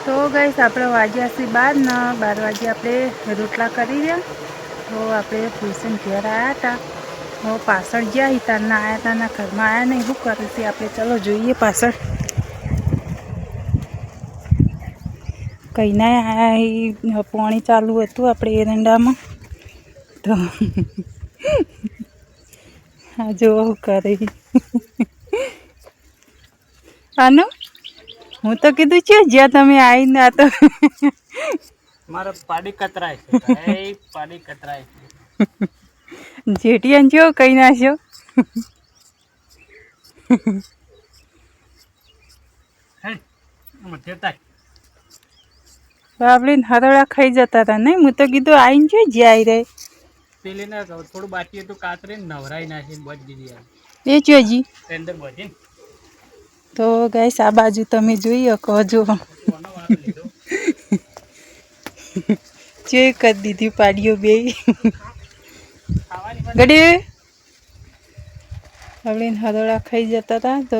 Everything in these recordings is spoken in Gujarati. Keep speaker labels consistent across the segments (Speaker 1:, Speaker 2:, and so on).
Speaker 1: તો ગાઈસ આપણે વાગ્યા છે 12 વાગે આપણે રોટલા કરી રહ્યા. તો આપણે ફુલસન ઘેર આવ્યા હતા. તો પાછળ ગયા તારના આવ્યા તારના ઘરમાં આવ્યા નહીં. શું કરે છે આપણે? ચલો જોઈએ પાછળ. કંઈ ના આવ્યા, પાણી ચાલુ હતું આપણે એરંડામાં. તો હા જો કરે આનું. હું તો કીધું છે જ્યાં તમે આવીને આ તો
Speaker 2: મારો પાડી કતરાય છે. એ પાડી કતરાય છે.
Speaker 1: જેટિયાન જો કઈ નાખ્યો.
Speaker 2: હે મઠેતા
Speaker 1: આપણે હરડા ખાઈ જતા હતા નહીં. હું તો કીધું આવીને જો જ્યાં રહે
Speaker 2: પેલી ને થોડું બાકી હતું કાતરે નવરાઈ નાખીને બચ દીધી
Speaker 1: એ ચોજી.
Speaker 2: અંદર બચી
Speaker 1: તો ગાઈસ આ બાજુ તમે જોઈ શકો જો ચેક કરી દીધી પાડીઓ બે ગડી. આપણે હરડા ખાઈ જતા હતા તો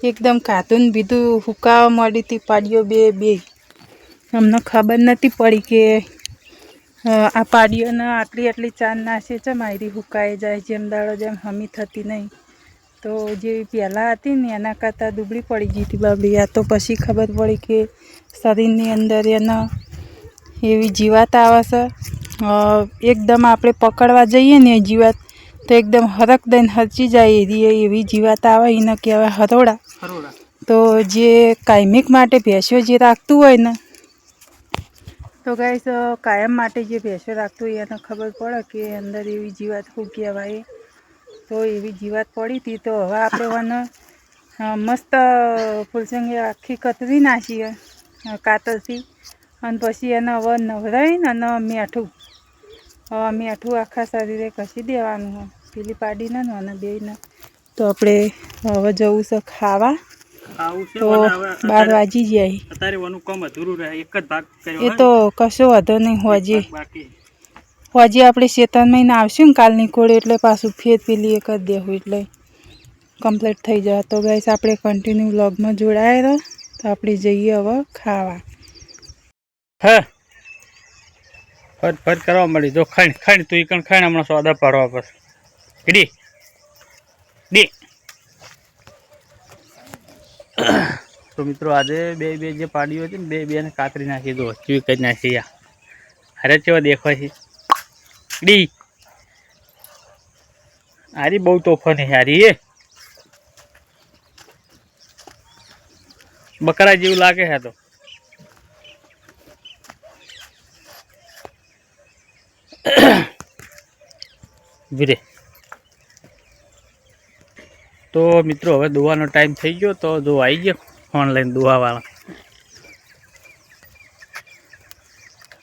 Speaker 1: એકદમ કાતું બીધું હુકાવા માંડી હતી પાડીઓ બે. અમને ખબર નથી પડી કે આ પાડીઓના આટલી ચાંદ નાશે છે. મારી હુકાઈ જાય જેમ દાડો જેમ હમી થતી નહીં. તો જે પહેલાં હતી ને એના કરતાં દુબળી પડી ગઈ હતી બાબડી. આ તો પછી ખબર પડી કે શરીરની અંદર એના એવી જીવાત આવે છે. એકદમ આપણે પકડવા જઈએ ને એ જીવાત તો એકદમ હરક દઈને હરચી જાય એવી જીવાત આવે. એને કહેવાય હરોડા. તો જે કાયમિક માટે ભેંસો જે રાખતું હોય ને તો ગાઈસ કાયમ માટે જે ભેંસો રાખતું હોય એને ખબર પડે કે અંદર એવી જીવાત શું કહેવાય. તો એવી જીવાત પડી હતી. તો હવે આપણે એને મસ્ત ફૂલસંગી આખી કતરી નાખીએ કાતરથી. અને પછી એને હવે નવરાવીને અને મીઠું આખા શરીરે ઘસી દેવાનું હોય. પેલી પાડીને અને બેને. તો આપણે હવે જવું છે ખાવા. તો 12 વાગી જાય.
Speaker 2: અત્યારે વાનું કામ અધૂરું રહે. એક જ ભાગ કર્યો
Speaker 1: એ તો કશો વાંધો નહીં. હોજી આપણે શેતાનમાં ને આવશું ને કાલની કોળે એટલે પાછું ફેર પેલી એક જ દેવું એટલે કમ્પ્લીટ થઈ જાય. તો ગાઈસ આપણે કન્ટિન્યુ વ્લોગમાં જોડાયા રહો. તો આપણે જઈએ હવે ખાવા.
Speaker 2: હા ફટ કરવા મળી. જો ખાણ તું કણ ખાણ હમણાં સોદા પાડવા પર ડી તો મિત્રો આજે બે જે પાડીઓ હતી ને બે ને કાતરી નાખી. દો ચીક જ નાખી. અરે કેવા દેખાય છે ડી. આરી બહુ તોફાની હારી એ બકરા જેવું લાગે છે. તો વીરે તો મિત્રો હવે દોવાનો ટાઈમ થઈ ગયો. તો જો આવી ગયો ઓનલાઈન દોવાવાળા.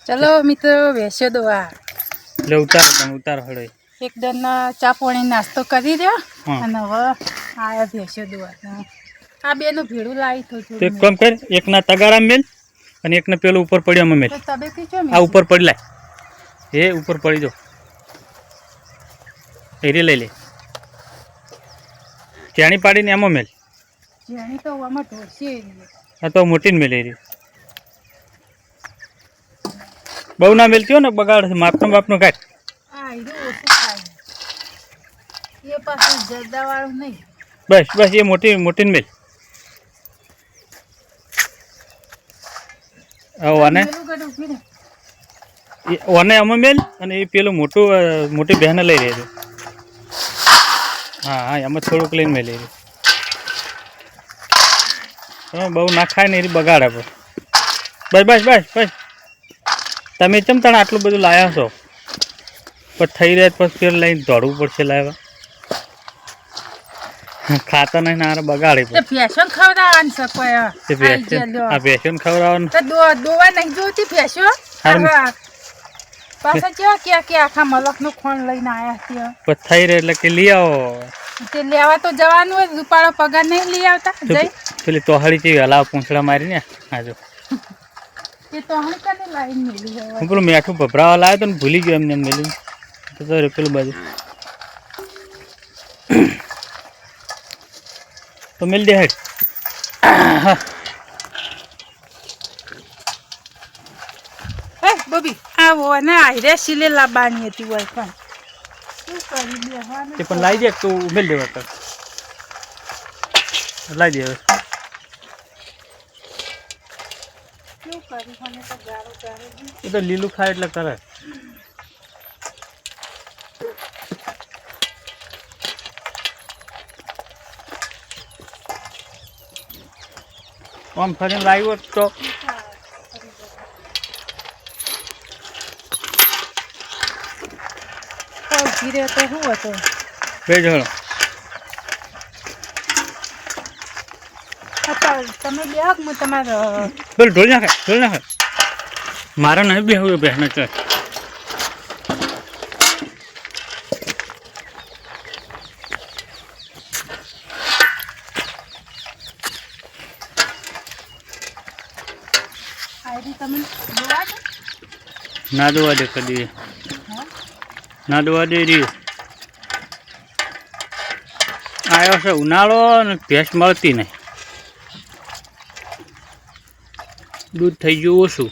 Speaker 1: ચલો મિત્રો ભેંસો દોવા
Speaker 2: એટલે ઉતારો હળો.
Speaker 1: એકદમ ચા પાણી નાસ્તો કરી રહ્યો અને હવે આયા ભેંસો દોવા. આ બેનું ભેડું લાવી
Speaker 2: તો એક કામ કર, એકના તગારા મેલ અને એકને પેલું ઉપર પડ્યામાં મેલ. આ ઉપર પડી લાય. એ ઉપર પડી જો એરી લઈ લે. ચાણી પાડીને એમાં મેલ. હા તો મોટીને મેલ. એરી બહુ ના મેલતી ને બગાડ. માપનો કાઢ. બસ એ મોટીને મેલ. ઓને આમાં મેલ અને એ પેલું મોટી બહેને લઈ રહી. હા એમાં થોડુંક લઈને મેં લઈ. બહુ ના ખાય ને એ બગાડે. બસ તમે કેમ તને આટલું બધું લાવ્યા છો? પણ થઈ રહ્યા પછી ફેર લઈને દોડવું પડશે લાવવા. ખાતા નહીં ના બગાડે.
Speaker 1: ભેંસોને ખવડાવવાનું છે કોઈ.
Speaker 2: આ ભેંસોને ખવડાવવાનું
Speaker 1: દોવા નહીં જોતી ભેંસો. પાછા કેવા કે આખા મલકનું ખોણ લઈને આવ્યા ત્યાં.
Speaker 2: પછી થઈ રહે એટલે કે લઈ આવો.
Speaker 1: તે લેવા તો જવાનું હોય. રૂપાળો પગાર નહીં લઈ આવતા. જઈ
Speaker 2: પેલી તોહળી જેવી હલાવ પૂંછડા મારી ને. હાજો
Speaker 1: તે તોહળી કને લાવીને મેલી.
Speaker 2: હું પેલું મીઠું ભભરાવા લાવ્યો તો ને ભૂલી ગયો એમને મેલું. તો પેલું બાજુ તો મેલ દે હેડ.
Speaker 1: બબી આવો અને આયરે સિલે લાવવાની હતી હોય પણ શું કરી બેહવાનું
Speaker 2: તે પણ લાવી દે તું ઉમેલ દેવા કર લાવી દે હવે
Speaker 1: શું કરી મને તો ગારો ગારો
Speaker 2: એ તો લીલું ખાય એટલે કરે આમ ફરીને લાવ્યો તો
Speaker 1: ઘીરે તો શું હતો
Speaker 2: બે જણો
Speaker 1: તમે બેહો હું તમારા
Speaker 2: બોલ ઢોલ નાખે મારા નહીં બેહવું બહેને છે
Speaker 1: આયરી તમે જોવા દો
Speaker 2: ના દોવા દે કદી
Speaker 1: હા
Speaker 2: ના દોવા દે રહ્યું આવ્યો છે ઉનાળો અને ભેંસ મળતી નહીં દૂધ થઈ ગયું ઓછું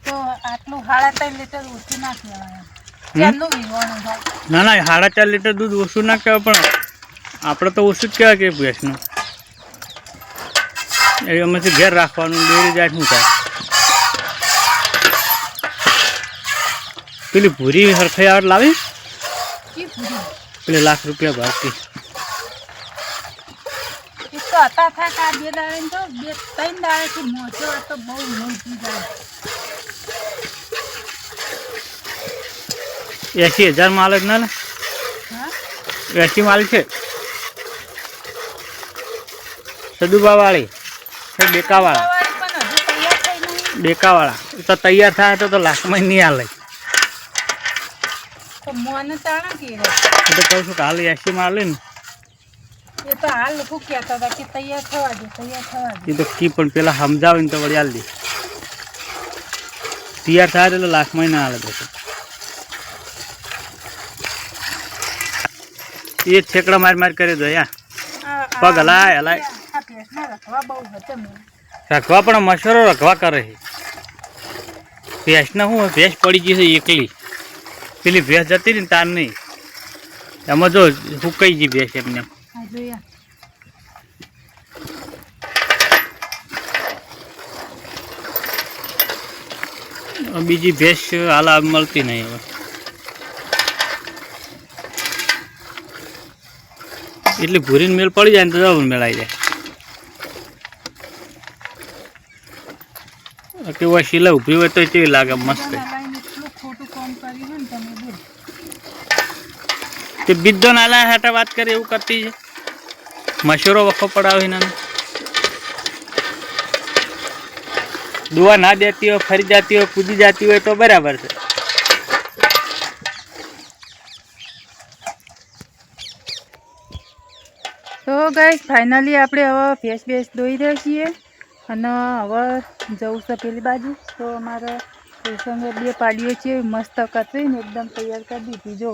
Speaker 1: તો આટલું 3.5 લીટર ઓછું ના કહેવાય કેટલું વીણવાનું થાય
Speaker 2: ના 4.5 લીટર દૂધ ઓછું ના કહેવાય પણ આપણે તો ઓછું જ કહેવાય કે ભેંસનું એ અમેથી ઘેર રાખવાનું ડેરી જાય શું થાય પેલી ભૂરી હરખાઈ આવડ લાવી
Speaker 1: કી પૂરી
Speaker 2: પેલી ₹1,00,000 ભાવતી
Speaker 1: એ તો હતા થાય કા 2 દાડે તો 2-3 દાડેથી મોટો તો બહુ મોટી જાય
Speaker 2: 80,000 માલ જ ના ને
Speaker 1: હા
Speaker 2: 80 માલ છે સદુબાવાળી ડેકાવાળા
Speaker 1: પણ હજુ તૈયાર થઈ નહીં
Speaker 2: ડેકાવાળા તો તૈયાર થાય તો લાખમાં નહીં હાલે
Speaker 1: તો મોને તાણા કે
Speaker 2: એ તો કહું છું કે હાલ 80 માં હાલે ને
Speaker 1: એ તો હાલ લોકો કહેતા હતા કે તૈયાર થવા દે
Speaker 2: એ તો કી પણ પેલા સમજાવે ને તો વળી હાલ દે તૈયાર થાય એટલે લાખમાં ના હાલે પછી એ ઠેકડા માર કરે દો યા પગ હલાય
Speaker 1: આ ભેંસના રખવા બહુ હતો મેં
Speaker 2: રખવા પણ મશરો રખવા કરે છે ભેંસને શું ભેંસ પડી ગઈ છે એકલી પેલી ભેંસ જતી રહી ને તાર નહીં એમાં જો હુકાઈ ગઈ ભેંસ એમને
Speaker 1: આ જોયા
Speaker 2: બીજી ભેંસ હાલ મળતી નહીં હવે એટલી ભૂરીને મેળ પડી જાય ને તો જવું મેળાઈ જાય કે સિલાઈ ઊભી હોય તો કેવી લાગે મસ્ત
Speaker 1: એટલું ખોટું કામ કર્યું ને તમે બોલ
Speaker 2: તે બીજો નાલા હાટા વાત કરી એવું કરતી છે મશૂરો વખો પડાવે ને દુઆ ના દેતી હોય ફરી જતી હોય કૂદી જતી હોય તો બરાબર છે
Speaker 1: તો ગાઈસ ફાઇનલી આપણે હવે ભેંસ દોઈ રહ્યા છીએ અને હવે જવું છે પેલી બાજુ તો અમારે સંગે 2 પાડીઓ છે મસ્ત કતરીને એકદમ તૈયાર કરી દીધી જો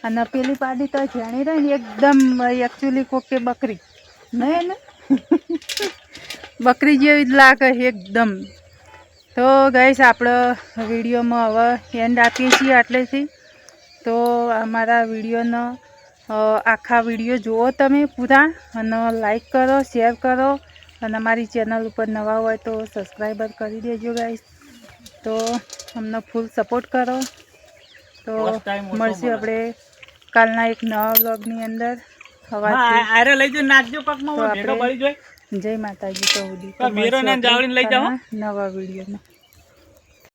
Speaker 1: અને પેલી પાડી તો જાણી રહી ને એકદમ એકચ્યુઅલી કોકે બકરી નહીં ને બકરી જેવી જ લાગે એકદમ તો ગાઈસ આપણે વિડીયોમાં હવે એન્ડ આપીએ છીએ આટલેથી તો અમારા વિડીયોનો આખા વિડીયો જુઓ તમે પૂરા અને લાઈક કરો શેર કરો અને અમારી ચેનલ ઉપર નવા હોય તો સબસ્ક્રાઈબર કરી દેજો ગાઈસ તો અમને ફૂલ સપોર્ટ કરો તો મળશું આપણે કાલના એક નવા વ્લોગની અંદર જય માતાજી કહું નવા વિડીયોમાં